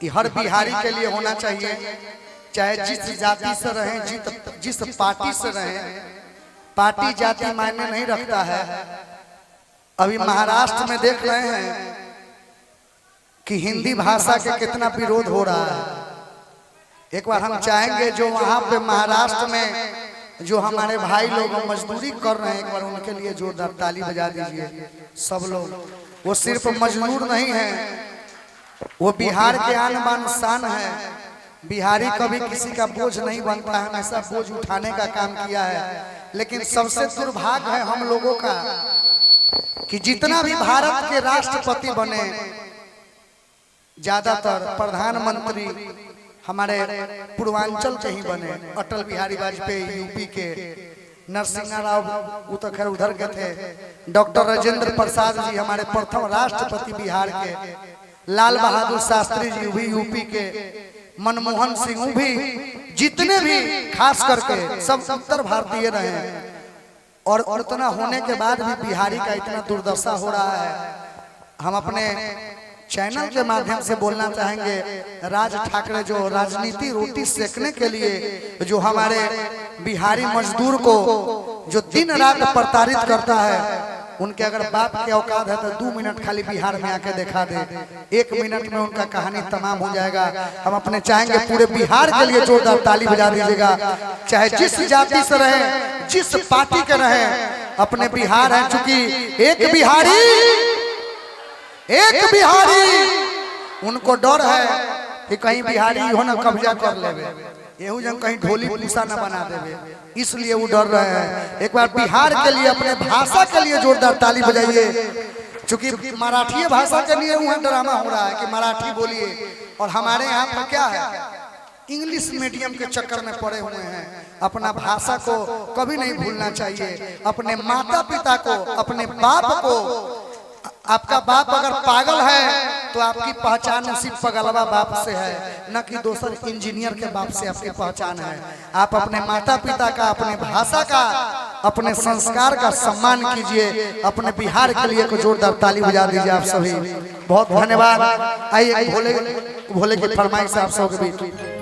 कि हर बिहारी के लिए होना चाहिए, चाहे जिस जाति से रहें, जिस पार्टी से रहें, पार्टी जाति मायने नहीं रखता है। अभी महाराष्ट्र में देख रहे हैं कि हिंदी भाषा के कितना विरोध हो रहा है। एक बार हम चाहेंगे जो वहां पे महाराष्ट्र में जो हमारे भाई लोग मजदूरी कर रहे हैं, एक बार उनके लिए जोरदार ताली बजा दीजिए सब लोग। वो सिर्फ मजदूर नहीं है, वो बिहार के आन बान शान है। बिहारी कभी किसी का बोझ नहीं बनता है, हमेशा बोझ उठाने का काम किया है। लेकिन सबसे दुर्भाग्य है हम लोगों का कि जितना भी भारत के राष्ट्रपति बने, ज्यादातर प्रधानमंत्री हमारे पूर्वांचल के ही बने। अटल बिहारी वाजपेयी यूपी के, नरसिंह राव वो तो खैर उधर के थे, डॉक्टर राजेंद्र प्रसाद जी हमारे प्रथम राष्ट्रपति बिहार के, लाल बहादुर शास्त्री जी भी यूपी के, मनमोहन सिंह भी, जितने भी खास करके सब उत्तर भारतीय रहे। और उतना होने के बाद भी बिहारी का इतना दुर्दशा हो रहा है। हम अपने चैनल के माध्यम से बोलना चाहेंगे, राज ठाकरे जो राजनीति रोटी सेकने के लिए जो हमारे बिहारी मजदूर को जो दिन रात प्रताड़ित करता है, उनके अगर बाप के औकात है तो 2 मिनट खाली बिहार में आके दिखा दे, 1 मिनट में उनका कहानी तमाम हो जाएगा। हम अपने चाहेंगे पूरे बिहार के लिए जोरदार ताली बजा दीजिएगा, चाहे जिस जाति से रहे, जिस पार्टी के रहे, अपने बिहार है। चूंकि एक बिहारी उनको डर है कि कहीं बिहारी हो ना कब्जा कर लेवे, यहू जन कहीं ढोली पूसा न बना देवे, इसलिए वो डर रहे हैं। एक बार बिहार के लिए, अपने भाषा के लिए जोरदार ताली बजाइए। चूंकि मराठी भाषा के लिए वहाँ ड्रामा हो रहा है कि मराठी बोलिए, और हमारे यहाँ पर क्या है, इंग्लिश मीडियम के चक्कर में पड़े हुए हैं। अपना भाषा को कभी नहीं भूलना चाहिए। अपने माता पिता को, अपने बाप को, आपका बाप अगर पागल है तो आपकी पहचान उसी पगलवा बाप से है, न कि दूसर इंजीनियर के बाप से आपकी पहचान है। आप अपने माता पिता का, अपने भाषा का, अपने संस्कार का सम्मान कीजिए। अपने बिहार के लिए को जोरदार ताली बजा दीजिए आप सभी। बहुत धन्यवाद। आइए भोले की फरमाइश आप सबके बीच।